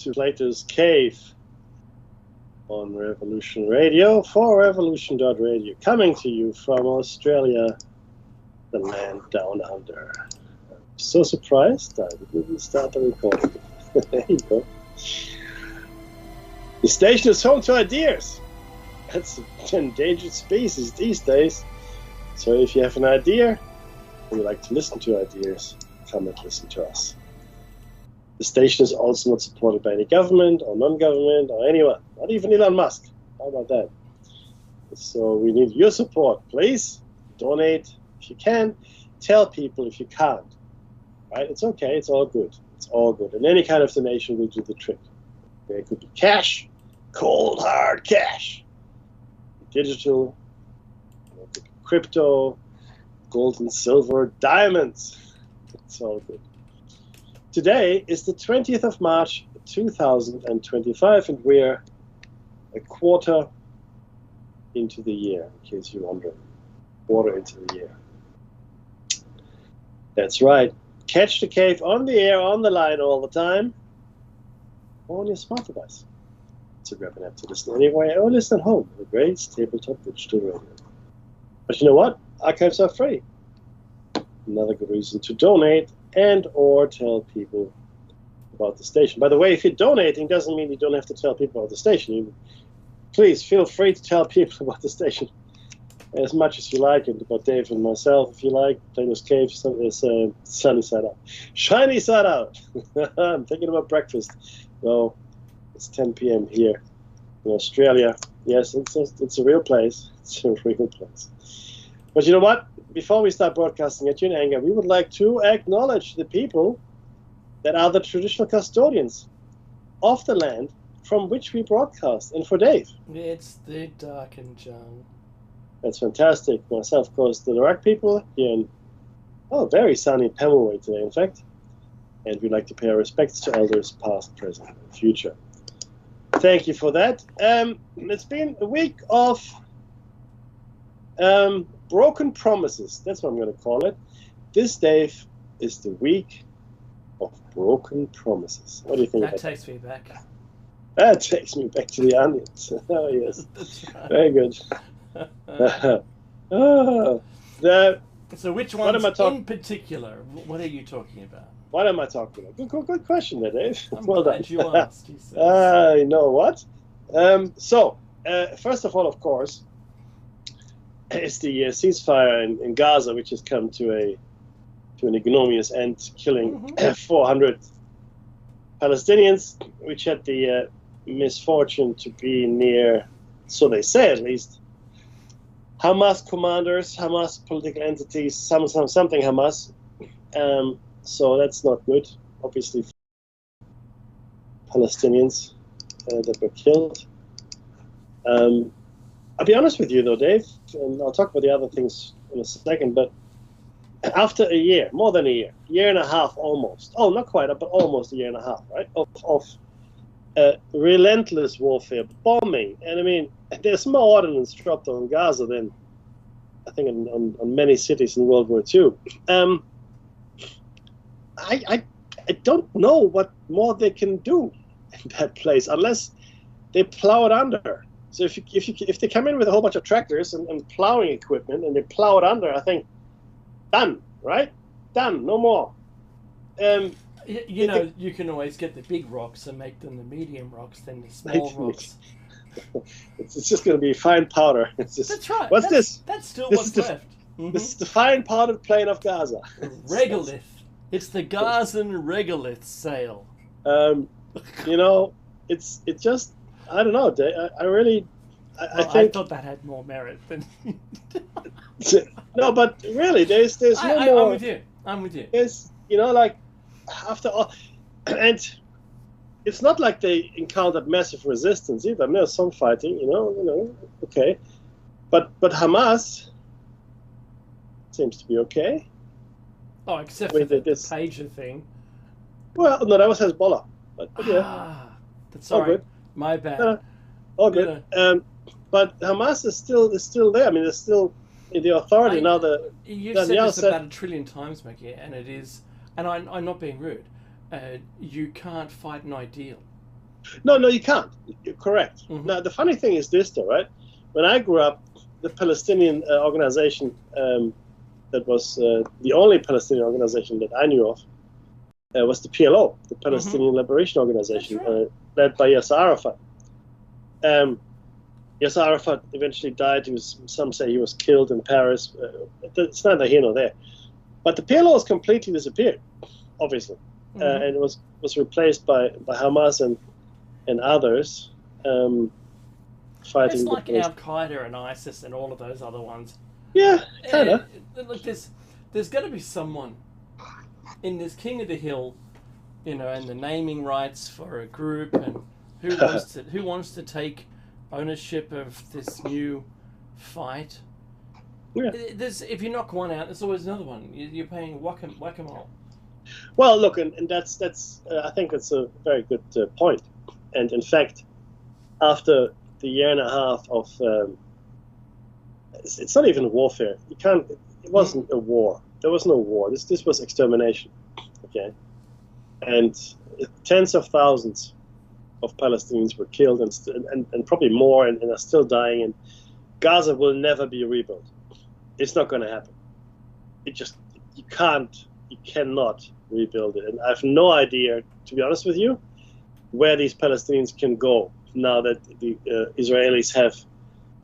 to Platos Cave on Revolution Radio for Revolution.radio, coming to you from Australia, the land down under. I'm so surprised I didn't start the recording. There you go. The station is home to ideas. That's an endangered species these days. So if you have an idea, or you like to listen to ideas, come and listen to us. The station is also not supported by any government or non-government or anyone, not even Elon Musk. How about that? So we need your support. Please donate if you can. Tell people if you can't. Right? It's okay. It's all good. It's all good. And any kind of donation will do the trick. Okay? It could be cash, cold hard cash, digital, it could be crypto, gold and silver, diamonds. It's all good. Today is the 20th of March, 2025, and we're a quarter into the year, in case you're wondering. Quarter into the year. That's right. Catch the cave on the air, on the line all the time, or on your smart device. So grab an app to listen anywhere or listen at home. The great tabletop digital radio. But you know what? Archives are free. Another good reason to donate and or tell people about the station. By the way, if you're donating, doesn't mean you don't have to tell people about the station. Please feel free to tell people about the station as much as you like, and about Dave and myself, if you like. Platos Cave, sunny side out. Shiny side out. I'm thinking about breakfast. No, it's 10 p.m. here in Australia. Yes, it's a real place. It's a real place. But you know what? Before we start broadcasting at you in anger, we would like to acknowledge the people that are the traditional custodians of the land from which we broadcast. And for Dave, it's the darkened jungle. That's fantastic. Myself, of course, the Iraq people here in, very sunny Pemulwuy today, in fact. And we'd like to pay our respects to elders past, present, and future. Thank you for that. It's been a week of broken promises. That's what I'm going to call it. This, Dave, is the week of broken promises. What do you think that about that? takes me back. That takes me back to the onions. Oh, yes. That's right. Very good. So which ones in particular? What are you talking about? What am I talking about? Good question there, Dave. I'm well glad done. you asked. You know what? First of all, of course, is the ceasefire in Gaza, which has come to an ignominious end, killing 400 Palestinians, which had the misfortune to be near, so they say at least, Hamas commanders, Hamas political entities, something Hamas. So that's not good. Obviously, Palestinians that were killed. I'll be honest with you, though, Dave, and I'll talk about the other things in a second, but after a year, more than a year and a half almost, not quite, but almost a year and a half, right, of relentless warfare, bombing, and I mean, there's more ordnance dropped on Gaza than, I think, on many cities in World War II. I don't know what more they can do in that place unless they plow it under. So if they come in with a whole bunch of tractors and plowing equipment and they plow it under, I think done, right? Done, no more. You can always get the big rocks and make them the medium rocks, then the small rocks. It's just going to be fine powder. That's right. What's this? That's still this what's left. This is the fine powdered plain of Gaza. Regolith. It's the Gazan regolith sale. It's just, I don't know. I think I thought that had more merit than. No, but really, there's no more. I'm with you. There's, after all, and it's not like they encountered massive resistance either. I mean, there's some fighting, okay, but Hamas seems to be okay. Oh, except for the pager thing. Well, no, that was Hezbollah. But yeah. That's all right. Good. My bad. All good. But Hamas is still there. I mean, it's still in the authority now. You've said this about 1 trillion times, Mickey, and it is. And I'm not being rude. You can't fight an ideal. No, you can't. You're correct. Mm-hmm. Now, the funny thing is this, though, right? When I grew up, the Palestinian organization that was the only Palestinian organization that I knew of was the PLO, the Palestinian Liberation Organization, right. led by Yasser Arafat. Yasser Arafat eventually died. Some say he was killed in Paris. It's neither here nor there. But the PLO has completely disappeared, obviously, and was replaced by Hamas and others fighting. It's like Al Qaeda and ISIS and all of those other ones. Yeah, kind of. Look, there's got to be someone in this King of the Hill, and the naming rights for a group, and who wants to take ownership of this new fight. Yeah. If you knock one out, there's always another one. You're playing whack-a-mole. Well, look, and that's I think that's a very good point. And in fact, after the year and a half of it's not even warfare. It wasn't a war. There was no war. This was extermination. Okay, and tens of thousands of Palestinians were killed, and probably more, and are still dying. And Gaza will never be rebuilt. It's not going to happen. You cannot rebuild it. And I have no idea, to be honest with you, where these Palestinians can go now that the Israelis have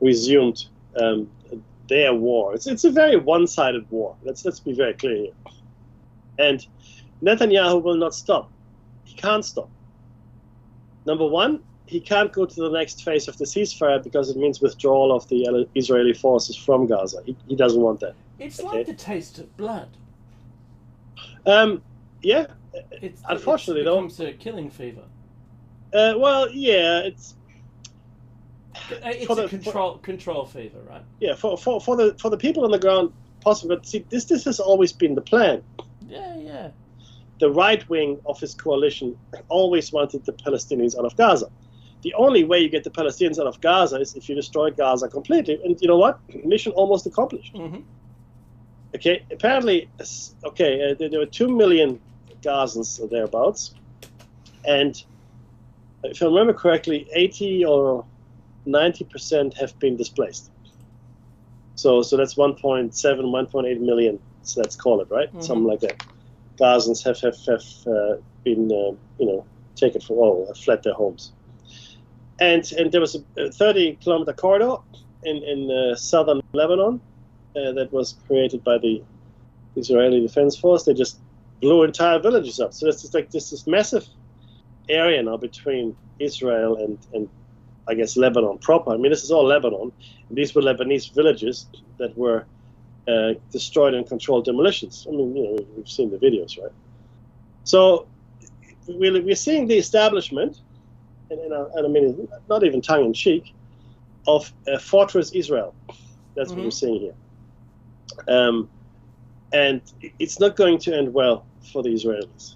resumed their war. It's a very one-sided war. Let's be very clear here. And Netanyahu will not stop. He can't stop. Number one, he can't go to the next phase of the ceasefire because it means withdrawal of the Israeli forces from Gaza. He doesn't want that. It's like the taste of blood. Yeah. Unfortunately, it becomes a killing fever. Well, yeah, it's a control fever, right? Yeah, for the people on the ground, possible. But see, this has always been the plan. Yeah. The right wing of his coalition always wanted the Palestinians out of Gaza. The only way you get the Palestinians out of Gaza is if you destroy Gaza completely. And you know what? Mission almost accomplished. Mm-hmm. Okay, apparently, there were 2 million Gazans or thereabouts. And if I remember correctly, 80 or 90% have been displaced. So that's 1.7, 1.8 million, so let's call it, right? Something like that. Gazans have been, taken have fled their homes. And there was a 30-kilometer corridor in southern Lebanon that was created by the Israeli Defense Force. They just blew entire villages up. So it's like this massive area now between Israel and I guess Lebanon proper. I mean, this is all Lebanon. And these were Lebanese villages that were destroyed in controlled demolitions. I mean, we've seen the videos, right? So we're seeing the establishment, and I mean, not even tongue-in-cheek, of Fortress Israel. That's what we're seeing here. And it's not going to end well for the Israelis,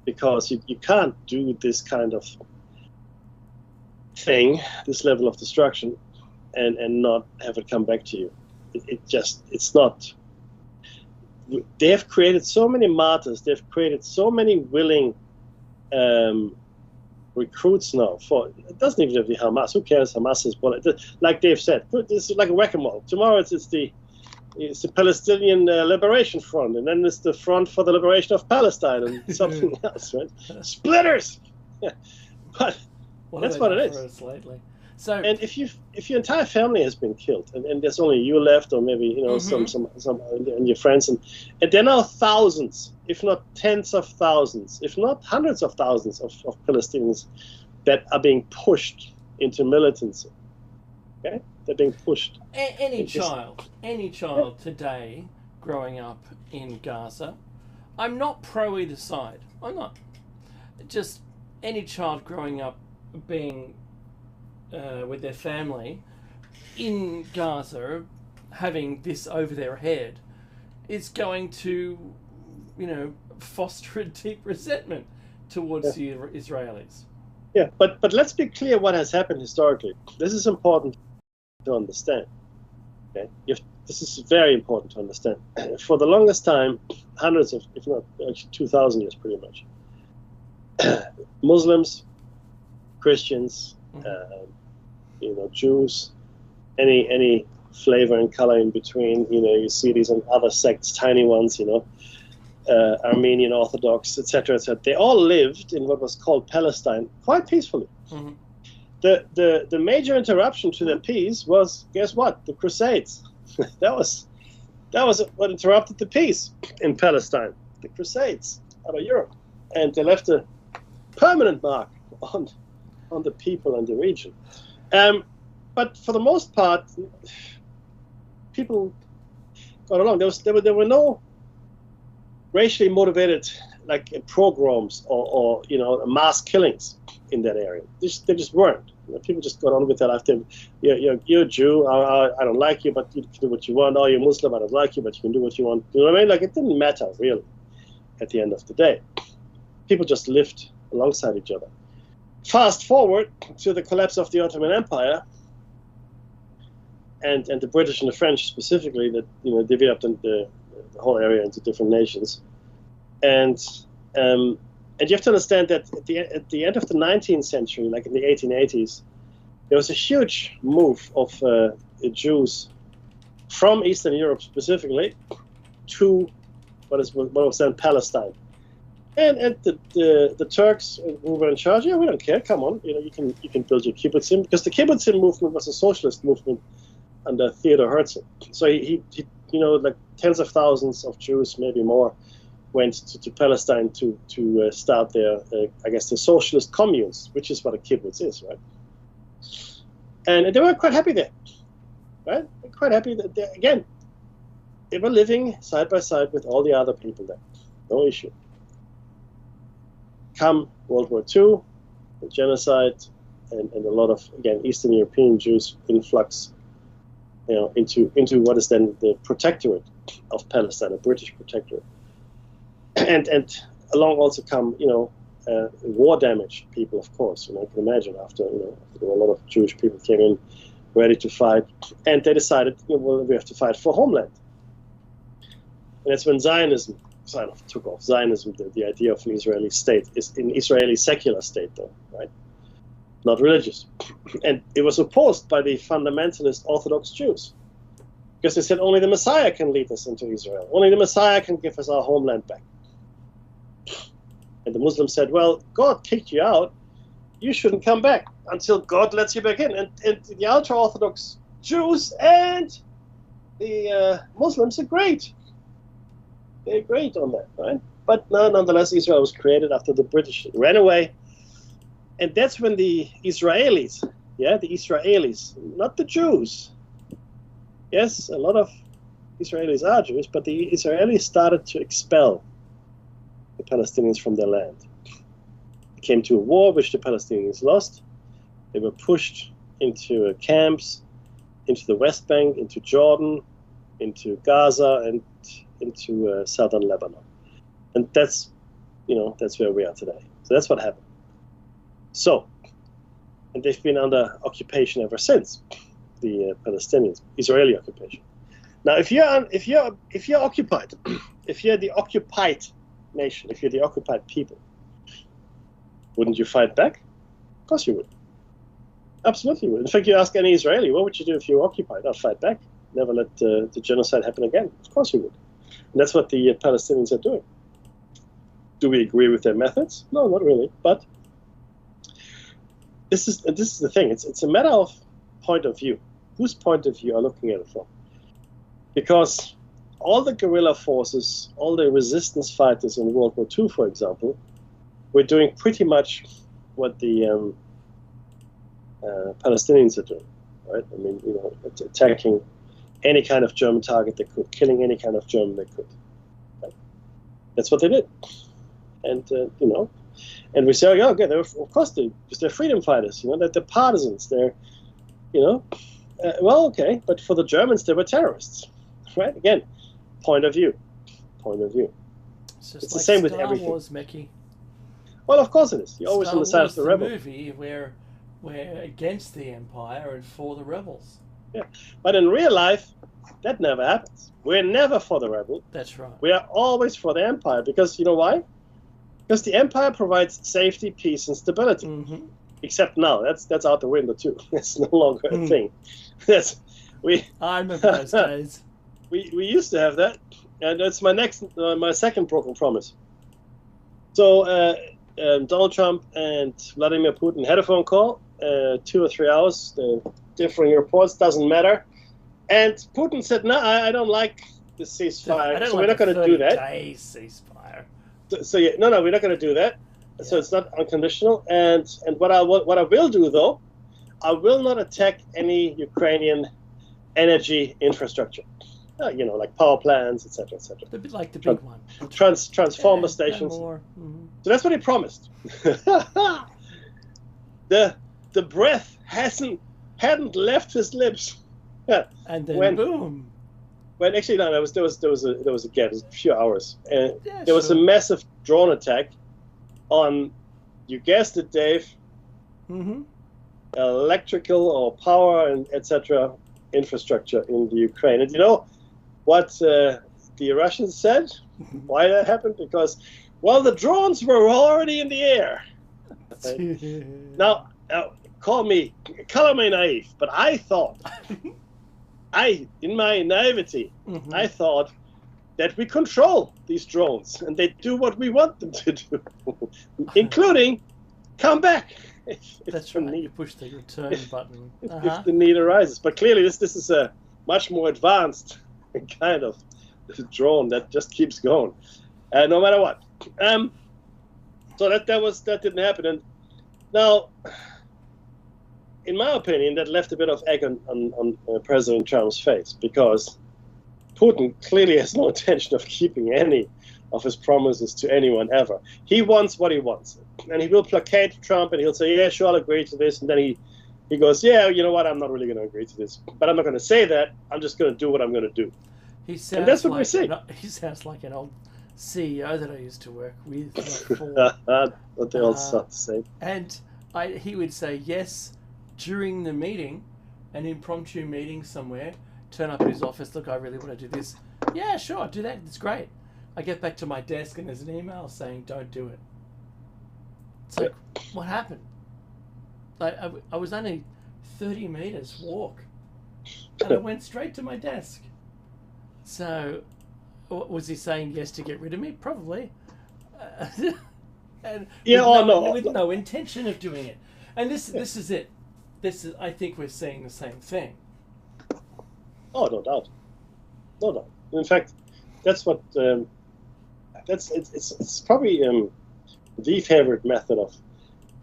because you can't do this kind of thing, this level of destruction, and not have it come back to you. It's not. They have created so many martyrs. They've created so many willing recruits now. It doesn't even have to be Hamas. Who cares? Hamas is like Dave said. This is like a whack-a-mole. Tomorrow it's the Palestinian Liberation Front, and then it's the Front for the Liberation of Palestine, and something else, right? Splitters. But that's what it is. Lately? So, and if your entire family has been killed, and there's only you left, or maybe some and your friends, and there are now thousands, if not tens of thousands, if not hundreds of thousands of Palestinians that are being pushed into militancy. Okay, they're being pushed. Any child today growing up in Gaza, I'm not pro either side. I'm not. Just any child growing up being with their family in Gaza, having this over their head, is going to, foster a deep resentment towards the Israelis. Yeah, but let's be clear what has happened historically. This is important to understand. Okay, this is very important to understand. For the longest time, hundreds of, if not actually 2,000 years, pretty much, Muslims, Christians, Jews, any flavor and color in between. You see these and other sects, tiny ones, Armenian Orthodox, etc., etc. They all lived in what was called Palestine quite peacefully. Mm-hmm. The major interruption to their peace was, guess what? The Crusades. that was what interrupted the peace in Palestine. The Crusades out of Europe, and they left a permanent mark on the people and the region. But for the most part, people got along. There were no racially motivated pogroms or mass killings in that area. They just weren't. People just got on with their life. You're a Jew. I don't like you, but you can do what you want. Oh, you're Muslim. I don't like you, but you can do what you want. You know what I mean? It didn't matter really. At the end of the day, people just lived alongside each other. Fast forward to the collapse of the Ottoman Empire, and the British and the French specifically that divided up the whole area into different nations, and you have to understand that at the end of the 19th century, like in the 1880s, there was a huge move of Jews from Eastern Europe specifically to what was then Palestine. And the Turks who were in charge, we don't care, come on, you can build your kibbutzim, because the kibbutzim movement was a socialist movement under Theodor Herzl. So he tens of thousands of Jews, maybe more, went to Palestine to start their, the socialist communes, which is what a kibbutz is, right? And they were quite happy there, right? Quite happy that they were living side by side with all the other people there, no issue. Come World War II, the genocide, and a lot of, Eastern European Jews influx, into what is then the protectorate of Palestine, a British protectorate. And along also come, war-damaged people, of course. You can imagine after a lot of Jewish people came in ready to fight, and they decided, we have to fight for homeland. And that's when Zionism kind of took off. Zionism, the idea of an Israeli state, is an Israeli secular state, though, right? Not religious. And it was opposed by the fundamentalist Orthodox Jews, because they said only the Messiah can lead us into Israel. Only the Messiah can give us our homeland back. And the Muslims said, well, God kicked you out. You shouldn't come back until God lets you back in. And the ultra-Orthodox Jews and the Muslims agreed. They agreed on that, right? But nonetheless, Israel was created after the British ran away. And that's when the Israelis, not the Jews. Yes, a lot of Israelis are Jews, but the Israelis started to expel the Palestinians from their land. It came to a war which the Palestinians lost. They were pushed into camps, into the West Bank, into Jordan, into Gaza, and into southern Lebanon. And that's where we are today. So that's what happened. So, and they've been under occupation ever since, the Palestinians, Israeli occupation. Now, if you're occupied, if you're the occupied nation, if you're the occupied people, wouldn't you fight back? Of course you would. Absolutely would. In fact, you ask any Israeli, what would you do if you were occupied? I'd fight back. Never let the genocide happen again. Of course you would. And that's what the Palestinians are doing. Do we agree with their methods? No, not really. But this is the thing. It's a matter of point of view. Whose point of view are looking at it from? Because all the guerrilla forces, all the resistance fighters in World War II, for example, were doing pretty much what the Palestinians are doing, right? I mean, attacking any kind of German target they could, killing any kind of German they could. Right? That's what they did. And, and we say, oh, yeah, of course they're freedom fighters, they're partisans, they're, well, okay, but for the Germans, they were terrorists, right? Again, point of view. It's the same with everything. Star Wars, Mickey. Well, of course it is. You're always on the side of the rebel. Movie where we're against the Empire and for the rebels. Yeah, but in real life, that never happens. We're never for the rebel. That's right. We are always for the Empire, because you know why? Because the Empire provides safety, peace, and stability. Mm-hmm. except now that's out the window too. It's no longer a thing. I remember those days. We used to have that, and that's my second broken promise. So Donald Trump and Vladimir Putin had a phone call, 2 or 3 hours, differing reports, doesn't matter. And Putin said, no, I don't like the ceasefire, so we're not going to do that. 30-day ceasefire. So yeah, no, we're not going to do that. Yeah. So it's not unconditional. And what I will do, though, I will not attack any Ukrainian energy infrastructure. Like power plants, etc., etc. A bit like the big one. Transformer stations. Mm-hmm. So that's what he promised. The breath hadn't left his lips. And then boom. When actually no, there was a gap. It was a few hours, and there was a massive drone attack on, you guessed it, Dave. Mm-hmm. Electrical or power and etc. infrastructure in the Ukraine. And you know what the Russians said? Why that happened? Because, well, the drones were already in the air. Okay? Now, color me naive, but I thought, in my naivety, I thought that we control these drones and they do what we want them to do, including come back. That's right. You push the return button. If the need arises. But clearly, this is a much more advanced kind of drone that just keeps going, no matter what. So that didn't happen. And now, in my opinion, that left a bit of egg on President Trump's face, because Putin clearly has no intention of keeping any of his promises to anyone ever. He wants what he wants. And he will placate Trump, and he'll say, yeah, sure, I'll agree to this. And then he goes, yeah, you know what, I'm not really going to agree to this. But I'm not going to say that. I'm just going to do what I'm going to do. And that's what we see. He sounds like an old CEO that I used to work with. What they all start to say. And he would say yes during the meeting, an impromptu meeting somewhere, turn up at his office, look, I really want to do this. Yeah, sure, do that. It's great. I get back to my desk and there's an email saying, don't do it. It's like, what happened? I was only 30 meters walk, and I went straight to my desk. So, was he saying yes to get rid of me? Probably. And with no intention of doing it. And this is it. I think we're seeing the same thing. Oh, no doubt. No doubt. In fact, that's what. It's probably the favorite method of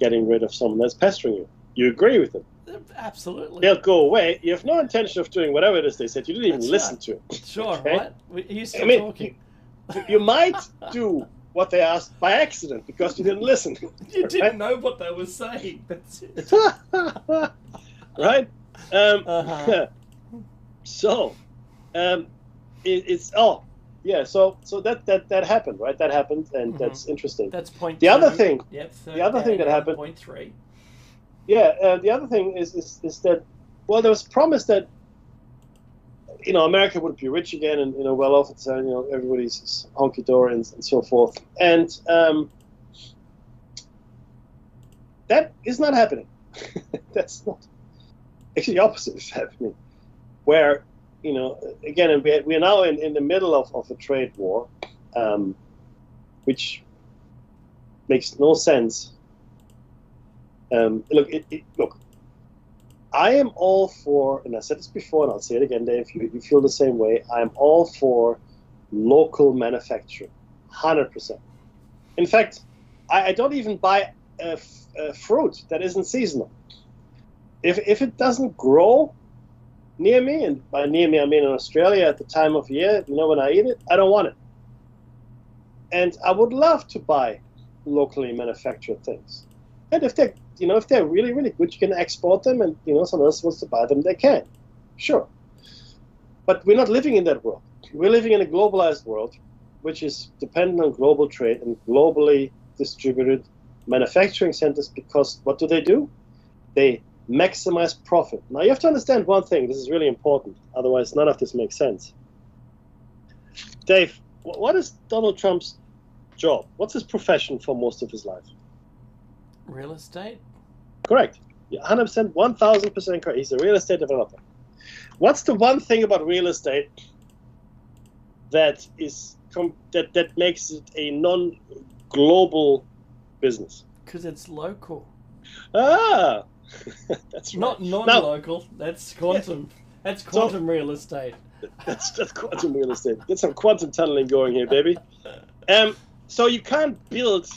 getting rid of someone that's pestering you. You agree with them. Absolutely. They'll go away. You have no intention of doing whatever it is they said. You didn't even listen to it. Sure, okay? right? Are you still talking? You might do what they asked by accident because you didn't listen. You didn't know what they were saying. That's it. Right? So, yeah. So that happened, right? That happened, and that's interesting. That's point. The 2. other thing. Yep. The other thing that happened. Point 3. Yeah. The other thing is that, well, there was promise that, America would be rich again and well off, and everybody's honky dory and so forth, and that is not happening. That's not. Actually, the opposite is happening, where again, we are now in the middle of a trade war, which makes no sense. Look, I am all for, and I said this before, and I'll say it again, Dave, if you feel the same way, I'm all for local manufacturing, 100%. In fact, I don't even buy fruit that isn't seasonal. If it doesn't grow near me, and by near me I mean in Australia at the time of year, when I eat it, I don't want it. And I would love to buy locally manufactured things. And if they're really, really good, you can export them, and someone else wants to buy them, they can. Sure. But we're not living in that world. We're living in a globalized world, which is dependent on global trade and globally distributed manufacturing centers, because what do? They maximize profit. Now, you have to understand one thing. This is really important. Otherwise, none of this makes sense. Dave, what is Donald Trump's job? What's his profession for most of his life? Real estate? Correct. 100%, 1,000% correct. He's a real estate developer. What's the one thing about real estate that that makes it a non-global business? Because it's local. Ah, that's right. Not non-local. Now, that's quantum. Yeah. That's quantum real estate. That's quantum real estate. Get some quantum tunneling going here, baby. So you can't build.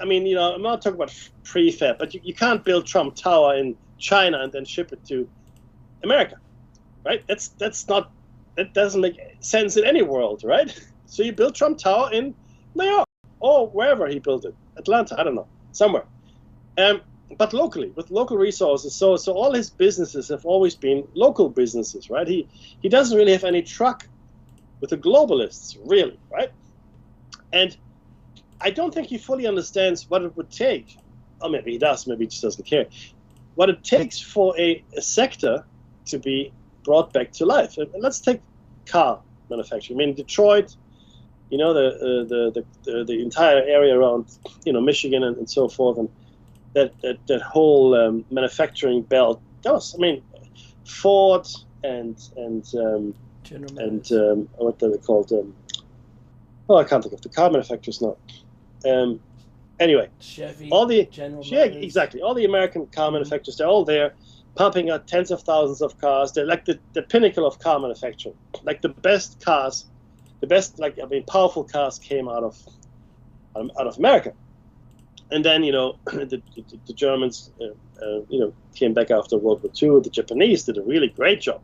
I mean, I'm not talking about prefab, but you can't build Trump Tower in China and then ship it to America, right? That doesn't make sense in any world, right? So you build Trump Tower in New York or wherever he built it, Atlanta, I don't know, somewhere. But locally, with local resources. So all his businesses have always been local businesses, right? He doesn't really have any truck with the globalists, really, right? And I don't think he fully understands what it would take, or maybe he does, maybe he just doesn't care, what it takes for a sector to be brought back to life. And let's take car manufacturing. I mean, Detroit, the entire area around, Michigan and so forth, and that whole manufacturing belt. That was, Ford and what are they called? I can't think of the car manufacturers now. Anyway, Chevy, General Motors. Exactly. All the American car manufacturers, they're all there, pumping out tens of thousands of cars. They're like the pinnacle of car manufacturing. Like the best cars, powerful cars came out of America. And then, the Germans, came back after World War II. The Japanese did a really great job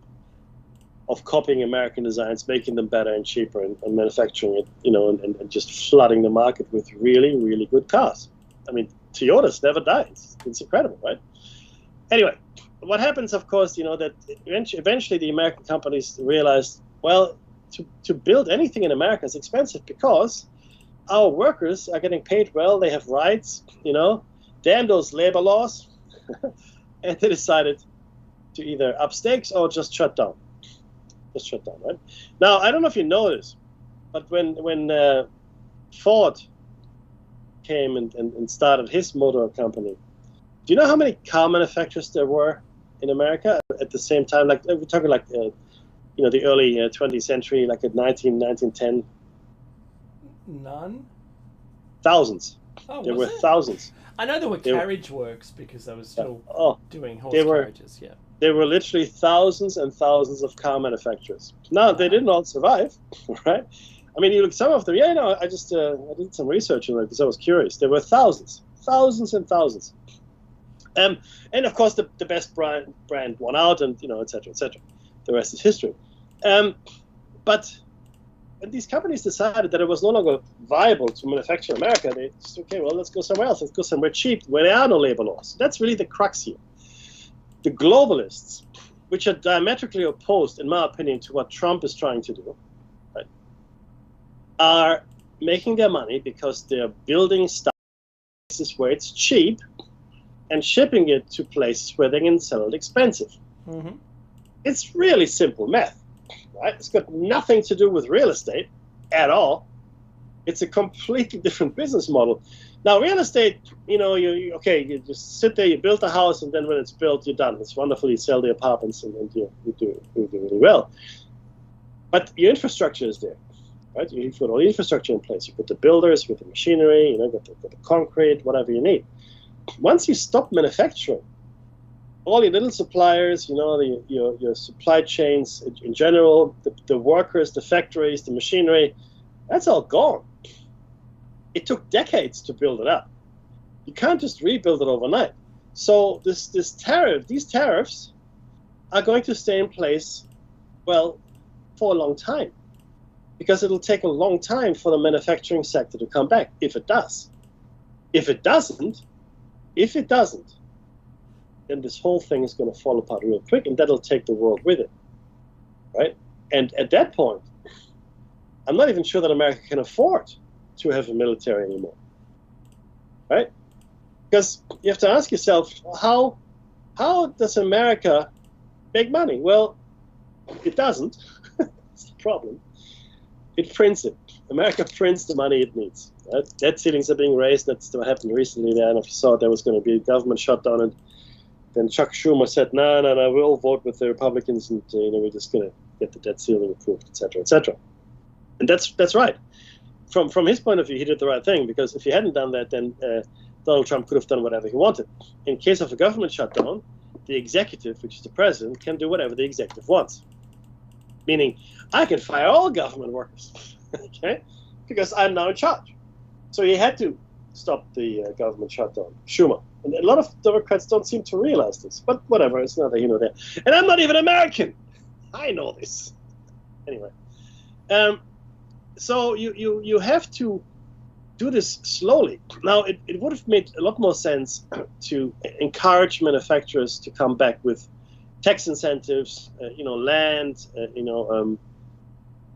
of copying American designs, making them better and cheaper, and manufacturing it, and just flooding the market with really, really good cars. I mean, Toyotas never die. It's incredible, right? Anyway, what happens, of course, that eventually the American companies realized, well, to build anything in America is expensive because our workers are getting paid well, they have rights, damn those labor laws. And they decided to either up stakes or just shut down. Right? Now, I don't know if you know this, but when Ford came and started his motor company, do you know how many car manufacturers there were in America at the same time? Like, we're talking like, the early 20th century, like at 1910. None? Thousands. Oh, there were thousands. I know there were carriage works because they were still doing horse carriages, yeah. There were literally thousands and thousands of car manufacturers. Now, they didn't all survive, right? I mean, you look, some of them, I just I did some research on it because I was curious. There were thousands and thousands. And of course, the best brand won out, and, et cetera, et cetera. The rest is history. But when these companies decided that it was no longer viable to manufacture in America, they just, let's go somewhere else. Let's go somewhere cheap where there are no labor laws. That's really the crux here. The globalists, which are diametrically opposed, in my opinion, to what Trump is trying to do, right, are making their money because they're building stuff in places where it's cheap and shipping it to places where they can sell it expensive. Mm-hmm. It's really simple math, right? It's got nothing to do with real estate at all. It's a completely different business model. Now, real estate, you just sit there, you build a house, and then when it's built, you're done. It's wonderful. You sell the apartments, and you do really well. But your infrastructure is there, right? You've got all the infrastructure in place. You've got the builders, you've got the machinery, you've got the concrete, whatever you need. Once you stop manufacturing, all your little suppliers, your supply chains in general, the workers, the factories, the machinery, that's all gone. It took decades to build it up. You can't just rebuild it overnight. So these tariffs are going to stay in place, well, for a long time, because it'll take a long time for the manufacturing sector to come back, if it does. If it doesn't, then this whole thing is going to fall apart real quick, and that'll take the world with it, right? And at that point, I'm not even sure that America can afford to have a military anymore, right? Because you have to ask yourself, how does America make money? Well, it doesn't. That's the problem. It prints it. America prints the money it needs. Right? Debt ceilings are being raised. That's what happened recently there. And if you saw there was going to be a government shutdown, and then Chuck Schumer said, no, we'll vote with the Republicans, and we're just going to get the debt ceiling approved, etc., etc. And that's right. From his point of view, he did the right thing, because if he hadn't done that, then Donald Trump could have done whatever he wanted. In case of a government shutdown, the executive, which is the president, can do whatever the executive wants. Meaning, I can fire all government workers, okay, because I'm now in charge. So he had to stop the government shutdown, Schumer. And a lot of Democrats don't seem to realize this, but whatever, it's neither here nor there. And I'm not even American. I know this. Anyway, so you have to do this slowly. Now, it would have made a lot more sense to encourage manufacturers to come back with tax incentives, land,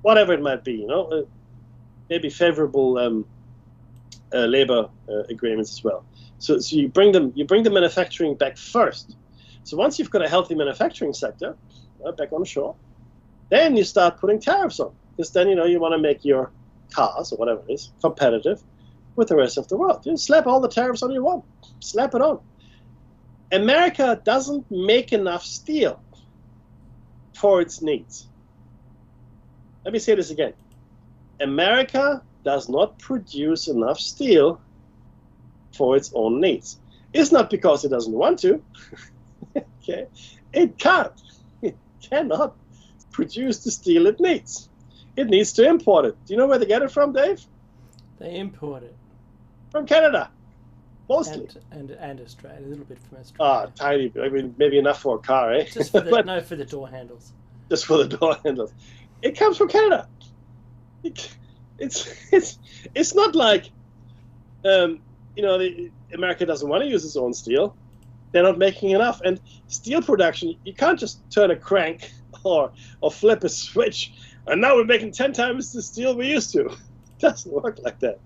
whatever it might be, maybe favorable labor agreements as well. So you bring the manufacturing back first. So once you've got a healthy manufacturing sector back on shore, then you start putting tariffs on, because then you want to make your cars or whatever it is competitive with the rest of the world. You slap all the tariffs on you want, slap it on. America doesn't make enough steel for its needs. Let me say this again. America does not produce enough steel for its own needs. It's not because it doesn't want to. Okay, it can't. It cannot produce the steel it needs. It needs to import it. Do you know where they get it from, Dave? They import it from Canada, mostly, and Australia, a little bit from Australia. Tiny. I mean, maybe enough for a car, eh? Just for the, no, for the door handles. Just for the door handles. It comes from Canada. It's not like America doesn't want to use its own steel. They're not making enough. And steel production, you can't just turn a crank or flip a switch, and now we're making 10 times the steel we used to. It doesn't work like that.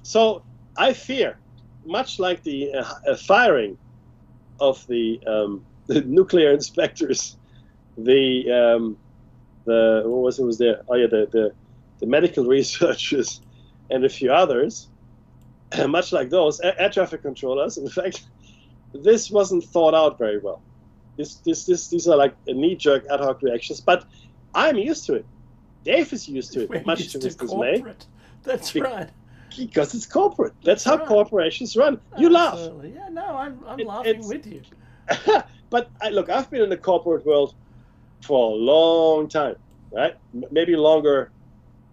So I fear, much like the firing of the nuclear inspectors, the medical researchers, and a few others, much like those air traffic controllers. In fact, this wasn't thought out very well. These are like knee-jerk ad hoc reactions, but I'm used to it. Dave is used to it, much to his dismay. That's right. Because it's corporate. That's how corporations run. You Absolutely. laugh. Yeah, no, I'm laughing with you. But look, I've been in the corporate world for a long time, right? Maybe longer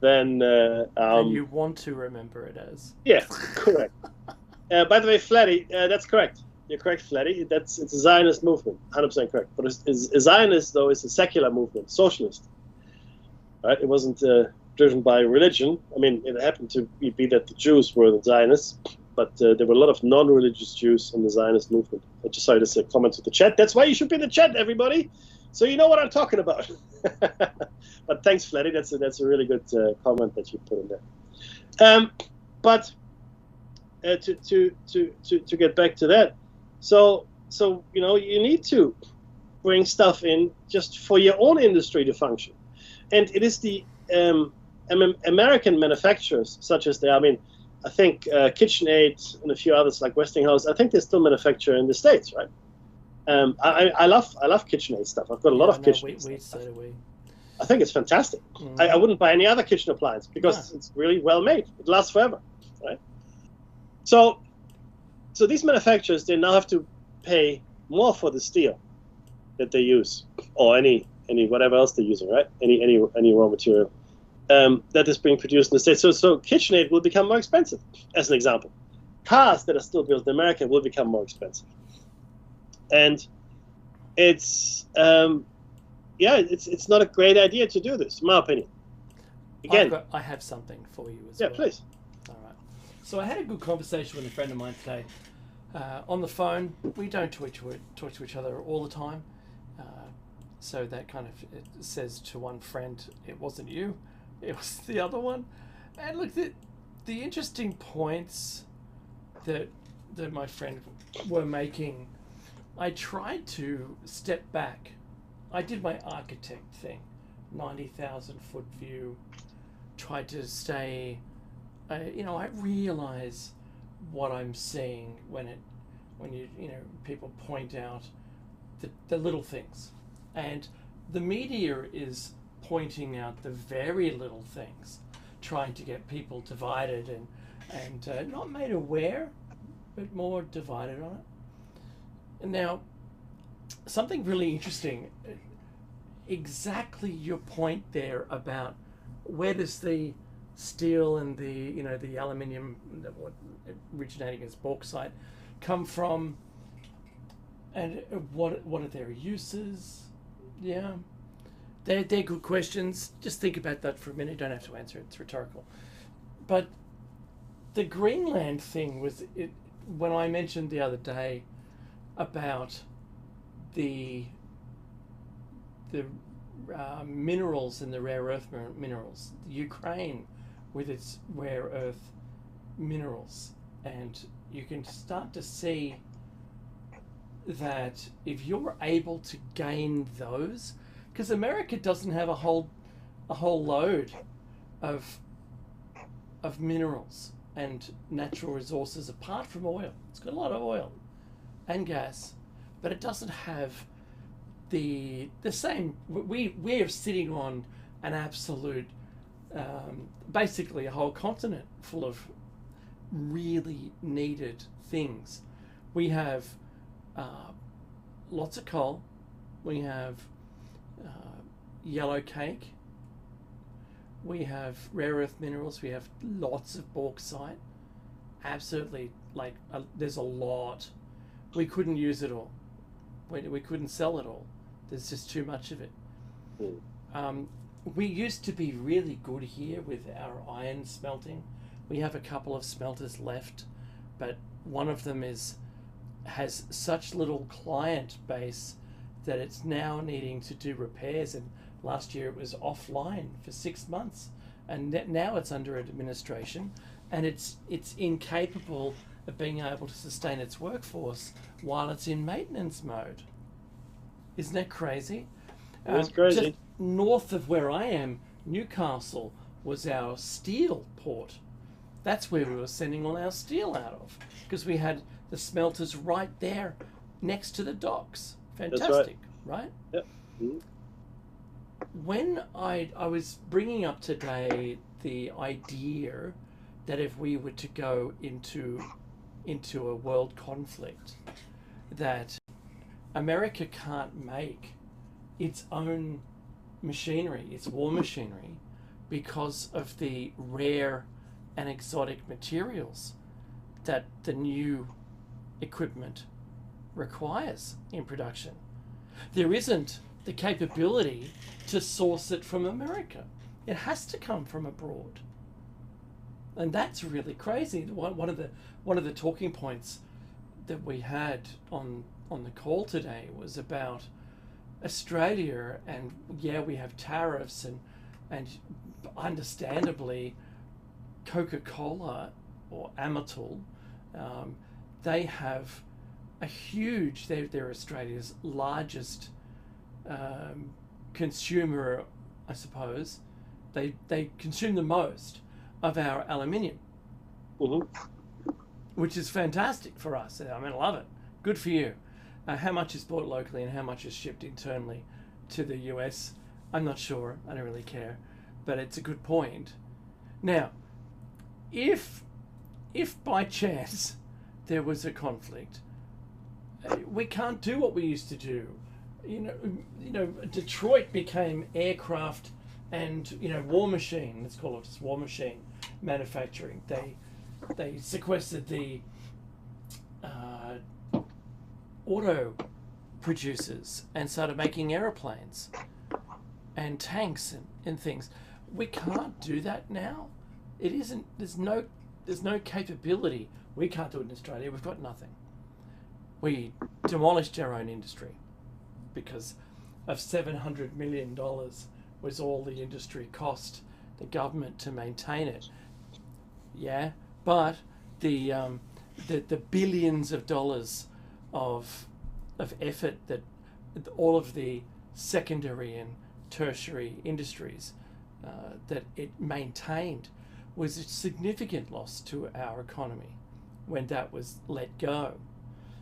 than and you want to remember it as. Yeah, correct. By the way, Flatty, that's correct. You're correct, Flatty. It's a Zionist movement, 100% correct. But a Zionist, though, is a secular movement, socialist. Right? It wasn't driven by religion. I mean, it happened to be that the Jews were the Zionists, but there were a lot of non-religious Jews in the Zionist movement. I just saw this comment to the chat. That's why you should be in the chat, everybody, so you know what I'm talking about. But thanks, Flatty. That's a really good comment that you put in there. But to get back to that, so you need to bring stuff in just for your own industry to function, and it is the American manufacturers, such as I think KitchenAid and a few others like Westinghouse, I think they still manufacture in the States, right? I love KitchenAid stuff. I've got a lot of KitchenAid stuff. So do we. I think it's fantastic. I wouldn't buy any other kitchen appliance because it's really well made. It lasts forever, right? So these manufacturers, they now have to pay more for the steel that they use, or any whatever else they're using, right? Any raw material that is being produced in the States. So KitchenAid will become more expensive, as an example. Cars that are still built in America will become more expensive. And it's not a great idea to do this, in my opinion. Again, I have something for you as well. Yeah, please. All right. So I had a good conversation with a friend of mine today. On the phone, we don't talk to each other all the time. So that kind of it says to one friend, it wasn't you, it was the other one. And look, the interesting points that my friend were making, I tried to step back. I did my architect thing, 90,000 foot view, tried to stay, I realize what I'm seeing when it when you know people point out the little things, and the media is pointing out the very little things, trying to get people divided and not made aware, but more divided on it. And now, something really interesting, exactly your point there about where does the steel and the aluminium originating as bauxite come from, and what are their uses? Yeah, they're good questions. Just think about that for a minute. You don't have to answer it. It's rhetorical. But the Greenland thing was it when I mentioned the other day about the minerals and the rare earth minerals. Ukraine with its rare earth minerals, and you can start to see that if you're able to gain those, because America doesn't have a whole load of minerals and natural resources apart from oil. It's got a lot of oil and gas, but it doesn't have the same. We are sitting on an absolute, basically a whole continent full of really needed things. We have lots of coal. We have yellow cake. We have rare earth minerals. We have lots of bauxite. Absolutely, there's a lot. We couldn't use it all. We couldn't sell it all. There's just too much of it. We used to be really good here with our iron smelting. We have a couple of smelters left, but one of them has such little client base that it's now needing to do repairs, and last year it was offline for 6 months, and now it's under administration, and it's incapable of being able to sustain its workforce while it's in maintenance mode. Isn't that crazy? It's crazy. Just north of where I am, Newcastle was our steel port. That's where we were sending all our steel out of, because we had the smelters right there next to the docks. Fantastic, right? Yep. Mm-hmm. When I was bringing up today the idea that if we were to go into a world conflict, that America can't make its own machinery, its war machinery, because of the rare and exotic materials that the new equipment requires in production. There isn't the capability to source it from America. It has to come from abroad. And that's really crazy. One of the talking points that we had on the call today was about Australia, and yeah, we have tariffs, and understandably Coca-Cola or Amatil, they have a huge, they're Australia's largest consumer, I suppose. They consume the most of our aluminium, which is fantastic for us. I mean, I love it. Good for you. How much is bought locally and how much is shipped internally to the US? I'm not sure. I don't really care. But it's a good point. Now, if by chance there was a conflict, we can't do what we used to do. You know, Detroit became aircraft and war machine. Let's call it just war machine manufacturing. They sequestered the auto producers and started making aeroplanes and tanks and things. We can't do that now. It isn't. There's no capability. We can't do it in Australia. We've got nothing. We demolished our own industry because of $700 million was all the industry cost the government to maintain it. Yeah, but the billions of dollars of effort that all of the secondary and tertiary industries that it maintained was a significant loss to our economy when that was let go.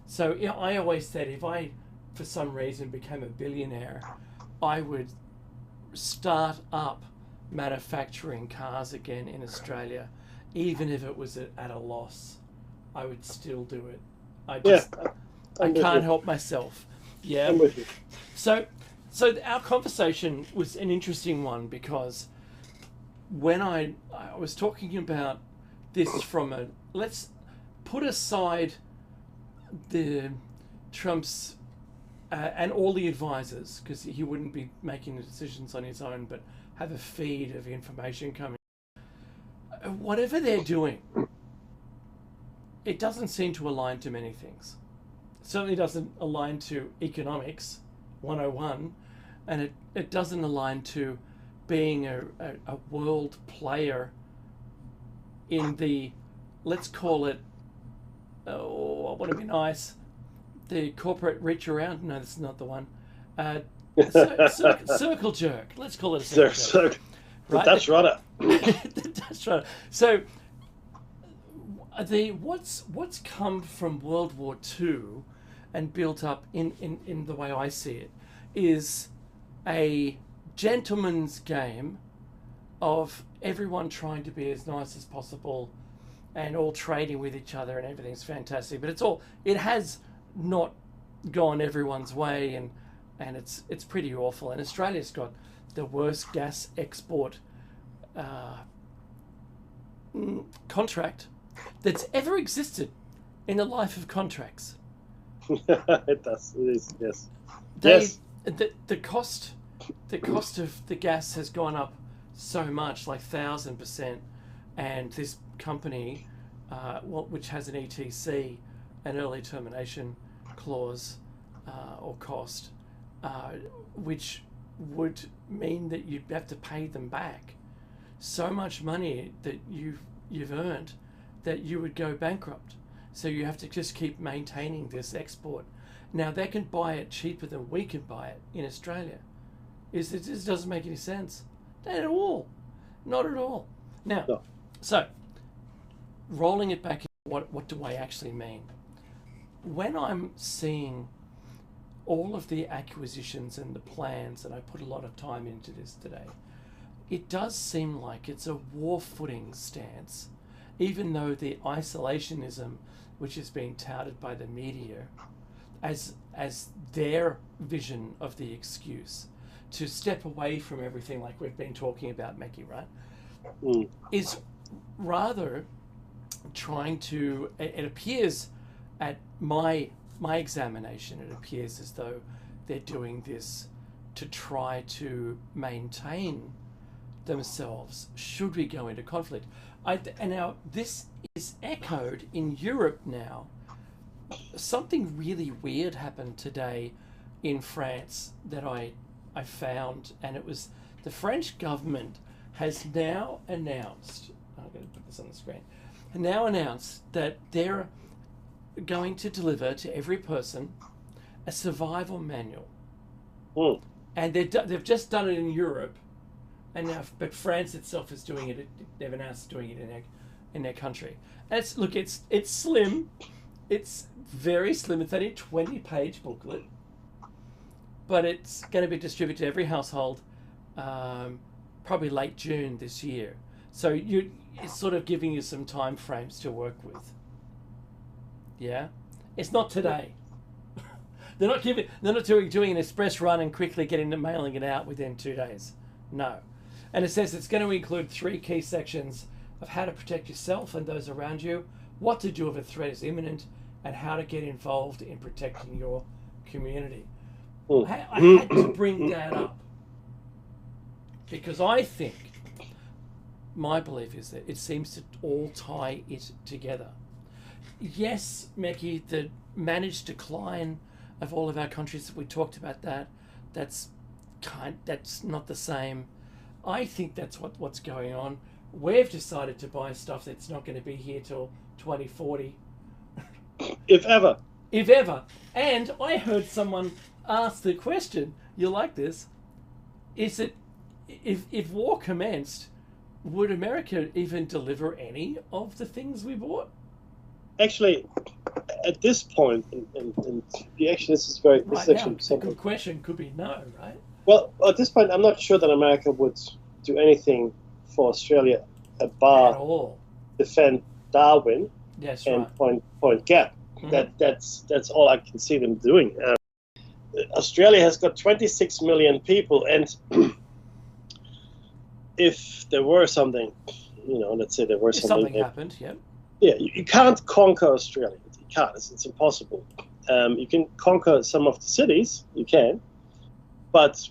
So I always said if I, for some reason, became a billionaire, I would start up manufacturing cars again in Australia, even if it was at a loss. I would still do it. I can't help myself. Yeah. I'm with you. So our conversation was an interesting one because when I was talking about this from a, let's put aside the Trump's and all the advisors, because he wouldn't be making the decisions on his own, but have a feed of information coming. Whatever they're doing, it doesn't seem to align to many things. It certainly doesn't align to economics 101, and it doesn't align to being a world player in the, let's call it, oh, I want to be nice, the corporate reach around. No, that's not the one. Circle jerk. Let's call it a circle jerk. Right? That's right. That's right. So what's come from World War II and built up in the way I see it is a gentleman's game of everyone trying to be as nice as possible and all trading with each other and everything's fantastic. But it has not gone everyone's way, and it's pretty awful. And Australia's got the worst gas export contract that's ever existed in the life of contracts. It does. It is. Yes. Yes. The cost of the gas has gone up so much, like 1,000%, and this company, which has an ETC, an early termination clause or cost, which would mean that you'd have to pay them back so much money that you've earned that you would go bankrupt. So you have to just keep maintaining this export. Now they can buy it cheaper than we can buy it in Australia. It just doesn't make any sense. Not at all. Not at all. Now, No. So rolling it back, what do I actually mean? When I'm seeing all of the acquisitions and the plans, and I put a lot of time into this today, it does seem like it's a war footing stance, even though the isolationism, which is being touted by the media as their vision of the excuse to step away from everything like we've been talking about, Mackie, right? Is rather trying to, it appears at my examination, it appears as though they're doing this to try to maintain themselves should we go into conflict. And now this is echoed in Europe now. Something really weird happened today in France that I found, and it was the French government has now announced, I'm going to put this on the screen, now announced that they're going to deliver to every person a survival manual. And they've just done it in Europe, and now, but France itself is doing it. They've announced doing it in their country. And it's slim. It's very slim. It's only a 20-page booklet, but it's going to be distributed to every household, probably late June this year. So it's sort of giving you some time frames to work with. Yeah, it's not today. They're not doing an express run and quickly mailing it out within 2 days. No. And it says it's going to include 3 key sections of how to protect yourself and those around you, what to do if a threat is imminent, and how to get involved in protecting your community. I had to bring that up because I think, my belief is that it seems to all tie it together. Yes, Mackie, the managed decline of all of our countries, we talked about that. That's not the same. I think that's what's going on. We've decided to buy stuff that's not going to be here till 2040. If ever. If ever. And I heard someone ask the question, you like this, is it, if war commenced, would America even deliver any of the things we bought? Actually, at this point, and this is very this Right is now, actually a something. good question could be no, right? Well, at this point, I'm not sure that America would do anything for Australia At bar all. defend Darwin That's and right. Point Gap. Mhm. That's all I can see them doing. Australia has got 26 million people, and if there were something, let's say there were If something happened, yeah. yeah, you can't conquer Australia. You can't. It's impossible. You can conquer some of the cities, you can, but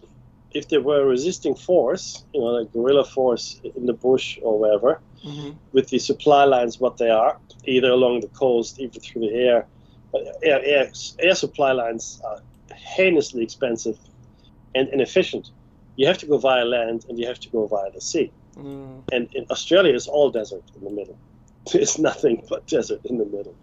if there were a resisting force, like guerrilla force in the bush or wherever, Mm-hmm. with the supply lines what they are, either along the coast, even through the air, but air supply lines are heinously expensive and inefficient. You have to go via land and you have to go via the sea. Mm. And in Australia, it's all desert in the middle. There's nothing but desert in the middle.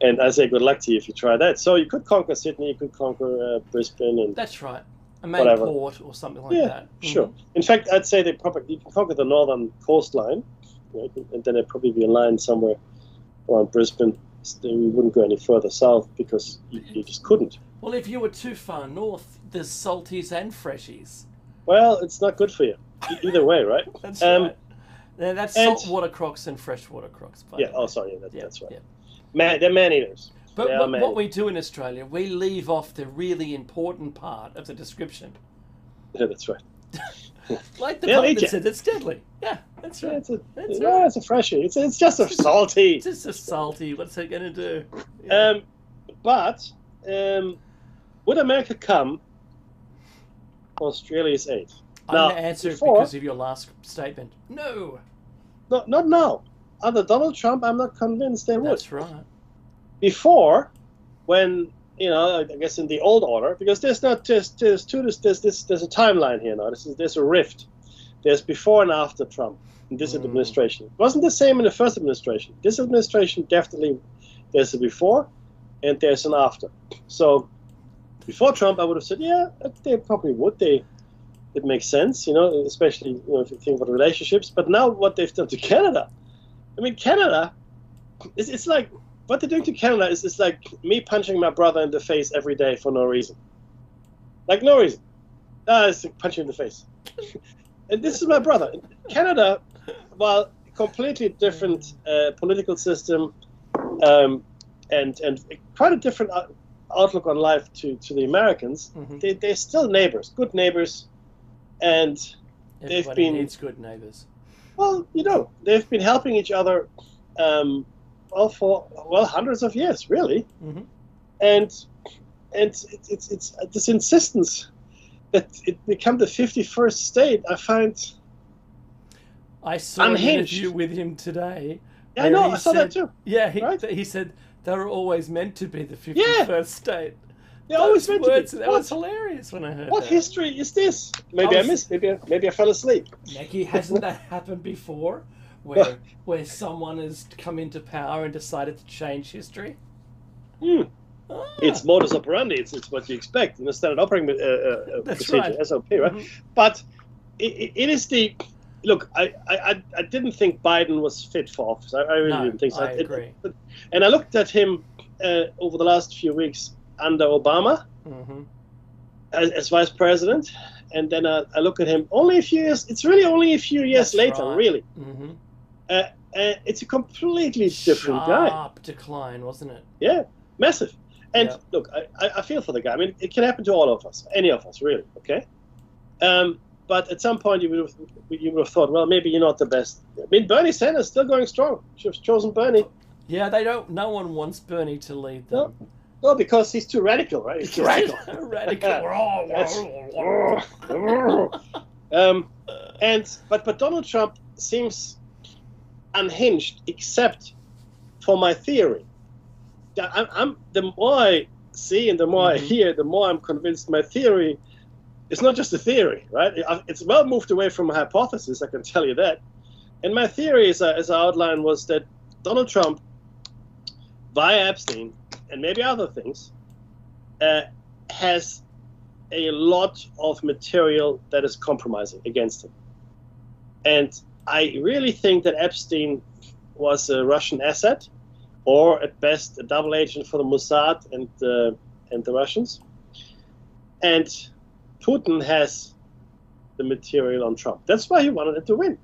And I say good luck to you if you try that. So you could conquer Sydney, you could conquer Brisbane, and That's right. A main whatever. port or something like Yeah, that. sure. In fact, I'd say you can conquer the northern coastline, and then it'd probably be a line somewhere around Brisbane. We wouldn't go any further south because you just couldn't. Well, if you were too far north, there's salties and freshies. Well, it's not good for you. Either way, right? That's right. Now, that's and- saltwater crocs and freshwater crocs. By Yeah, the way. oh, sorry, that's right. Yeah. They're man-eaters. But They are what we do in Australia, we leave off the really important part of the description. Yeah, that's right. Like the They'll part eat that you. said it's deadly. Yeah, that's Yeah, right. That's it's right. a freshie. It's just a salty. It's just a salty. What's it going to do? Yeah. But would America come for Australia's aid? I'm Now, going to answer before- it because of your last statement. No. No, not now. Under Donald Trump, I'm not convinced they would. That's right. Before, when I guess in the old order, because there's a timeline here now. There's a rift. There's before and after Trump in this administration. It wasn't the same in the first administration. This administration definitely there's a before and there's an after. So before Trump, I would have said, yeah, they probably would. It makes sense, especially if you think about relationships. But now what they've done to Canada, I mean, Canada, it's like what they're doing to Canada is like me punching my brother in the face every day for no reason. Like no reason. It's like punching in the face. And this is my brother. Canada, while completely different political system and quite a different outlook on life to the Americans, they're still neighbors, good neighbors. And Everybody needs good neighbours. Well, they've been helping each other for hundreds of years, really. Mm-hmm. And it's this insistence that it become the 51st state. I find I saw unhinged. an interview with him today. Yeah, I know. I saw that too. Yeah, right? he said they were always meant to be the 51st state. They always meant words, to be. That was hilarious when I heard What that. history is this? Maybe I missed. Maybe I fell asleep. Neki, hasn't that happened before? Where someone has come into power and decided to change history? It's modus operandi. It's what you expect in the standard operating procedure, right. SOP, right? Mm-hmm. But it is the look. I didn't think Biden was fit for office. I really didn't think so. I agree. And I looked at him over the last few weeks under Obama as vice president, and then I look at him only a few years. It's really only a few years later, right. really. Mm-hmm. It's a completely different guy. Sharp decline, wasn't it? Yeah, massive. And look, I feel for the guy. I mean, it can happen to all of us, any of us, really. Okay. But at some point, you would have thought, well, maybe you're not the best. I mean, Bernie Sanders still going strong. Should have chosen Bernie. Yeah, they don't. No one wants Bernie to lead them. No, because he's too radical, right? He's too radical. But Donald Trump seems unhinged, except for my theory. The more I see and the more I hear, the more I'm convinced my theory is not just a theory, right? It's well moved away from a hypothesis, I can tell you that. And my theory, as I outlined, was that Donald Trump, via Epstein, and maybe other things, has a lot of material that is compromising against him. And I really think that Epstein was a Russian asset or at best a double agent for the Mossad and the Russians. And Putin has the material on Trump. That's why he wanted him to win.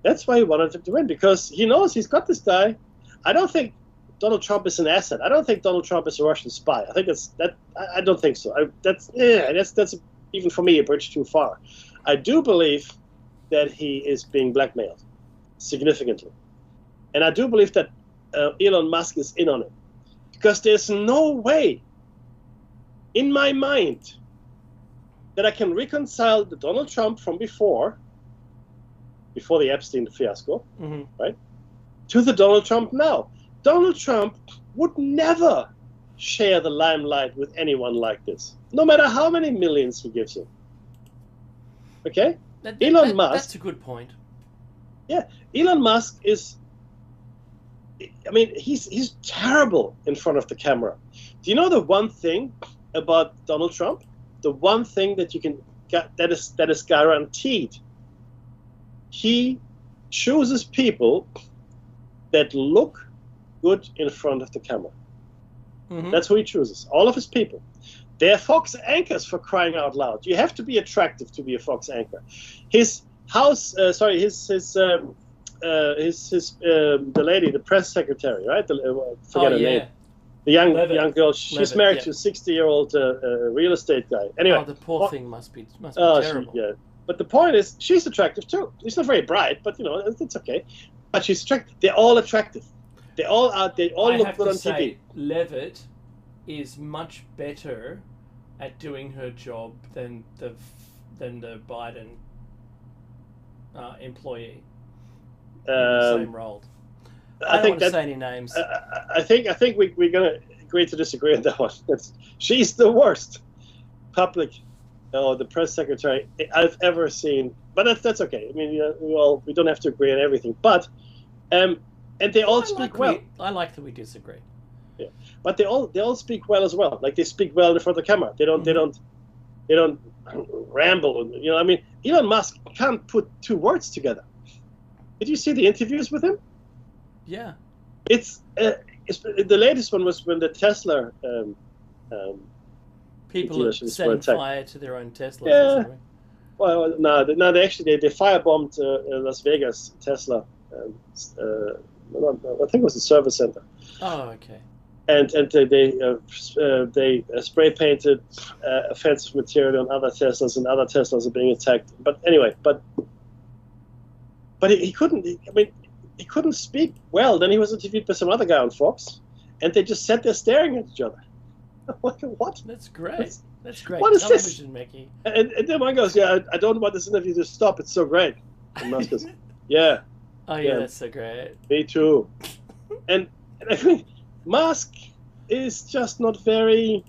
That's why he wanted him to win, because he knows he's got this guy. I don't think Donald Trump is an asset. I don't think Donald Trump is a Russian spy. I think I don't think so. That's even for me a bridge too far. I do believe that he is being blackmailed significantly, and I do believe that Elon Musk is in on it, because there's no way in my mind that I can reconcile the Donald Trump from before the Epstein fiasco, right, to the Donald Trump now. Donald Trump would never share the limelight with anyone like this, no matter how many millions he gives him. Okay? Elon Musk... That's a good point. Yeah, Elon Musk is... I mean, he's terrible in front of the camera. Do you know the one thing about Donald Trump? The one thing that you can get that is guaranteed. He chooses people that look good in front of the camera. That's who he chooses. All of his people. They're Fox anchors, for crying out loud. You have to be attractive to be a Fox anchor. His house, the lady, the press secretary, right? Forget her name. The young girl. She's married to a 60-year-old real estate guy. Anyway, the poor thing must be terrible. But the point is, she's attractive too. She's not very bright, but it's okay. But she's attractive. They're all attractive. They all are. They all look good on TV. Levitt is much better at doing her job than the Biden employee in the same role. I don't want to say any names. I think we're going to agree to disagree on that one. She's the worst public, the press secretary I've ever seen. But that's okay. I mean, we don't have to agree on everything. But and they all speak well. I like that we disagree. Yeah, but they all speak well as well. Like, they speak well in front of the camera. They don't ramble. I mean, Elon Musk can't put two words together. Did you see the interviews with him? Yeah. It's the latest one was when the Tesla people setting fire to their oin Teslas. Yeah. Well, no, they actually they firebombed Las Vegas Tesla. I think it was the service center. Oh, okay. And they spray painted offensive material on other Teslas, and other Teslas are being attacked. But anyway, but he couldn't. I mean, he couldn't speak well. Then he was interviewed by some other guy on Fox, and they just sat there staring at each other. What? That's great. That's great. What is television, this? Mickey. And then one goes, "Yeah, I don't want this interview to stop. It's so great." And Musk goes, "Yeah." Oh yeah, that's so great. Me too. And I mean, Musk is just not very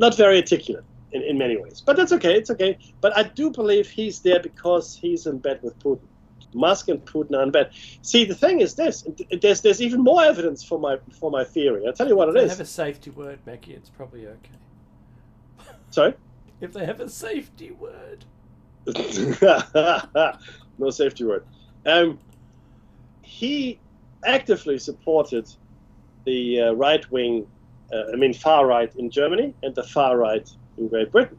articulate in many ways. But that's okay. It's okay. But I do believe he's there because he's in bed with Putin. Musk and Putin are in bed. See, the thing is this. There's even more evidence for my theory. I'll tell you what it is. If they have a safety word, Mackie, it's probably okay. Sorry? If they have a safety word. No safety word. He actively supported the right-wing, far right in Germany and the far right in Great Britain,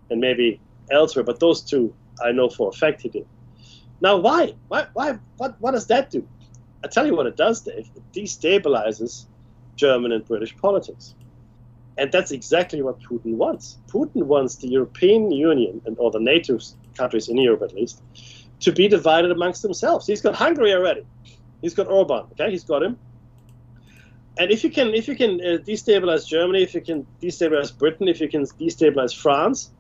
and maybe elsewhere. But those two, I know for a fact he did. Now, why? What does that do? I tell you what it does, Dave. It destabilizes German and British politics. And that's exactly what Putin wants. Putin wants the European Union, or the NATO countries in Europe at least, to be divided amongst themselves. He's got Hungary already. He's got Orban. Okay, he's got him. And if you can destabilize Germany, if you can destabilize Britain, if you can destabilize France,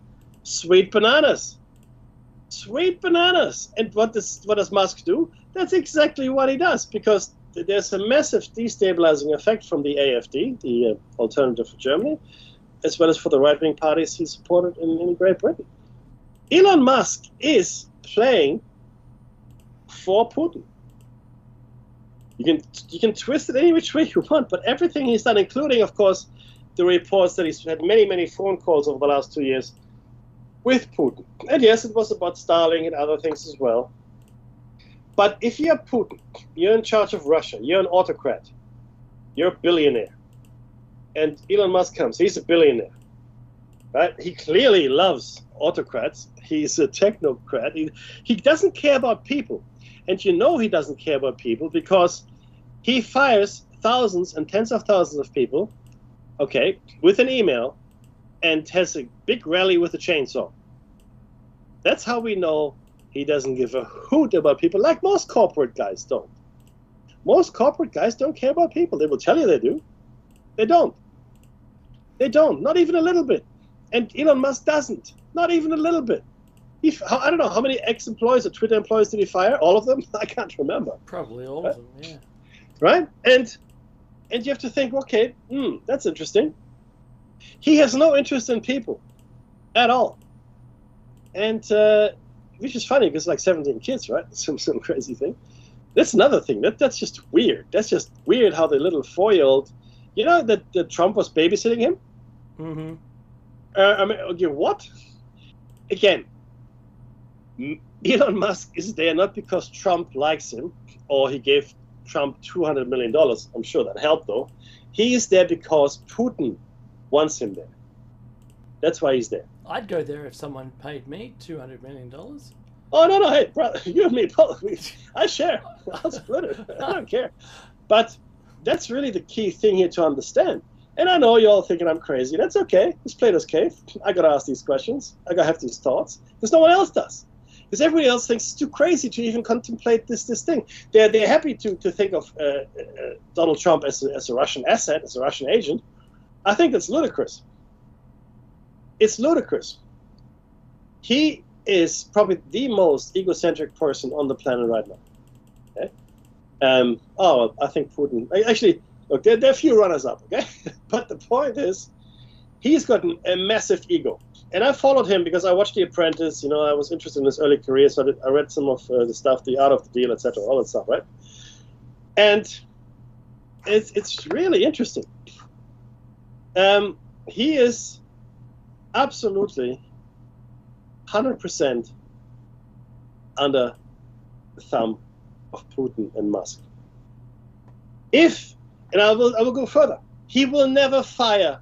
sweet bananas. Sweet bananas. And what does Musk do? That's exactly what he does, because there's a massive destabilizing effect from the AfD, the Alternative for Germany, as well as for the right-wing parties he supported in Great Britain. Elon Musk is playing for Putin. You can twist it any which way you want, but everything he's done, including, of course, the reports that he's had many phone calls over the last 2 years with Putin. And yes, it was about Starlink and other things as well. But if you're Putin, you're in charge of Russia, you're an autocrat, you're a billionaire, and Elon Musk comes, he's a billionaire, right? He clearly loves autocrats. He's a technocrat. He doesn't care about people. And you know he doesn't care about people because he fires thousands and tens of thousands of people, okay, with an email and has a big rally with a chainsaw. That's how we know he doesn't give a hoot about people, like most corporate guys don't. Most corporate guys don't care about people. They will tell you they do. They don't. They don't, not even a little bit. And Elon Musk doesn't, not even a little bit. I don't know, how many ex-employees or Twitter employees did he fire? All of them? I can't remember. Probably all of them, yeah. Right? And you have to think, okay, that's interesting. He has no interest in people at all. And which is funny because like 17 kids, right? Some crazy thing. That's another thing. That's just weird. That's just weird how the little 4-year-old, you know, that Trump was babysitting him? Mm-hmm. I mean, okay, what? Again, Elon Musk is there not because Trump likes him or he gave Trump $200 million. I'm sure that helped, though. He is there because Putin wants him there. That's why he's there. I'd go there if someone paid me $200 million. Oh, no, hey, brother, you and me both. I share. I'll split it. I don't care. But that's really the key thing here to understand. And I know you're all thinking I'm crazy. That's okay. It's Platos Cave. I got to ask these questions. I got to have these thoughts. Because no one else does. Because everybody else thinks it's too crazy to even contemplate this thing. They're happy to think of Donald Trump as a Russian asset, as a Russian agent. I think that's ludicrous. It's ludicrous. He is probably the most egocentric person on the planet right now. Okay? I think Putin... Actually, look, there are a few runners-up, okay? But the point is, he's got a massive ego. And I followed him because I watched The Apprentice. You know, I was interested in his early career, so I read some of the stuff, The Art of the Deal, etc., all that stuff, right? And it's really interesting. He is absolutely 100% under the thumb of Putin and Musk. And I will go further, he will never fire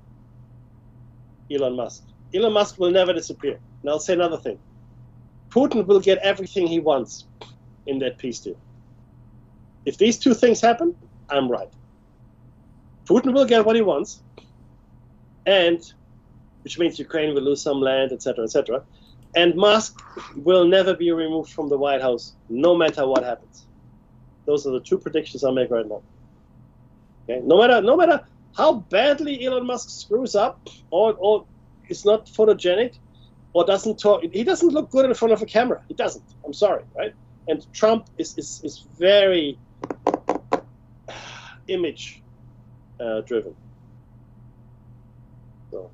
Elon Musk. Elon Musk will never disappear. And I'll say another thing. Putin will get everything he wants in that peace deal. If these two things happen, I'm right. Putin will get what he wants, and which means Ukraine will lose some land, etc., etc. And Musk will never be removed from the White House, no matter what happens. Those are the two predictions I'll make right now. Okay? No matter how badly Elon Musk screws up, or is not photogenic, or doesn't talk, he doesn't look good in front of a camera. He doesn't. I'm sorry, right? And Trump is very image driven. So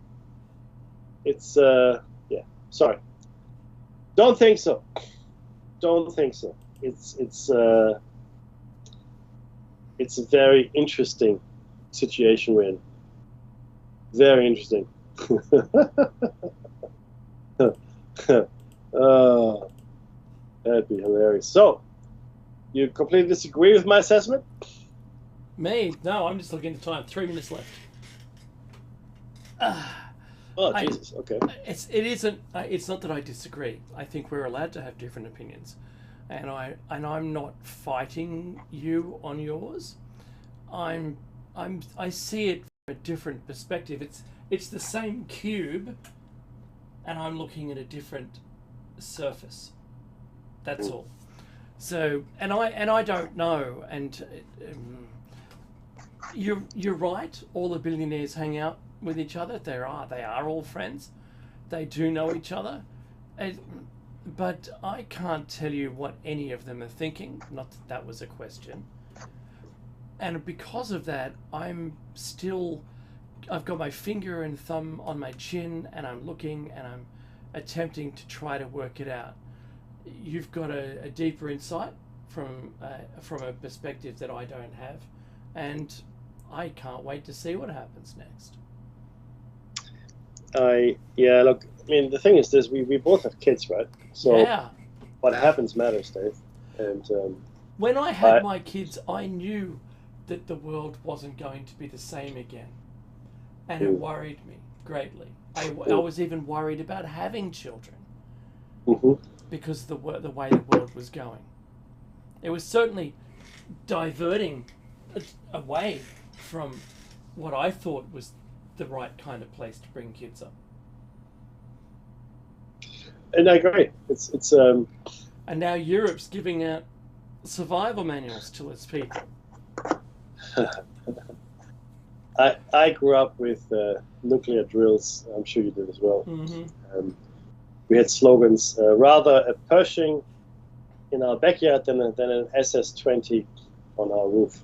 it's yeah. Sorry. Don't think so. Don't think so. It's a very interesting situation we're in. Very interesting. Oh, that'd be hilarious. So, you completely disagree with my assessment? Me? No, I'm just looking at the time. 3 minutes left. Oh, Jesus. Okay. It's not that I disagree. I think we're allowed to have different opinions, and I'm not fighting you on yours. I see it from a different perspective. It's the same cube, and I'm looking at a different surface. That's all. So, and I don't know. And you're right. All the billionaires hang out with each other. They are all friends. They do know each other. But I can't tell you what any of them are thinking. Not that was a question. And because of that, I've got my finger and thumb on my chin, and I'm looking, and I'm attempting to try to work it out. You've got a deeper insight from a perspective that I don't have, and I can't wait to see what happens next. Look, I mean, the thing is this, we both have kids, right? So yeah. What happens matters, Dave. And When I had my kids, I knew that the world wasn't going to be the same again. And it worried me greatly. I was even worried about having children because the way the world was going. It was certainly diverting away from what I thought was the right kind of place to bring kids up. And I agree. It's And now Europe's giving out survival manuals to its people. I grew up with nuclear drills. I'm sure you did as well. We had slogans, rather a Pershing in our backyard than an SS-20 on our roof.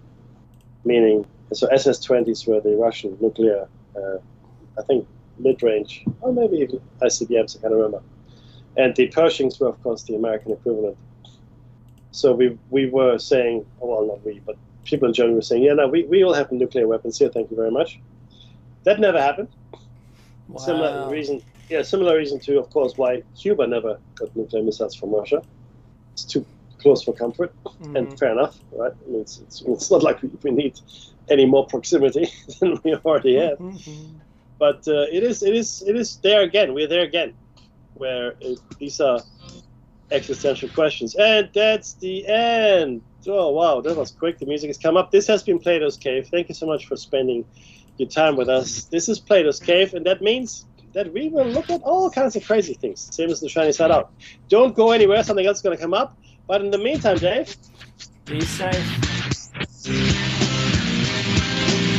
Meaning, so SS-20s were the Russian nuclear, I think, mid-range, or maybe even ICBMs, I can't remember. And the Pershings were, of course, the American equivalent. So we were saying, well, not we, but people in Germany were saying, yeah, no, we all have nuclear weapons here, thank you very much. That never happened. Wow. Similar reason to, of course, why Cuba never got nuclear missiles from Russia. It's too close for comfort, and fair enough, right? I mean, it's not like we need any more proximity than we already have. But it is there again. We're there again, where these are existential questions. And that's the end. Oh, wow, that was quick. The music has come up. This has been Plato's Cave. Thank you so much for spending your time with us. This is Plato's Cave, and that means that we will look at all kinds of crazy things, same as the shiny side out. Don't go anywhere. Something else is going to come up. But in the meantime, Dave, be safe.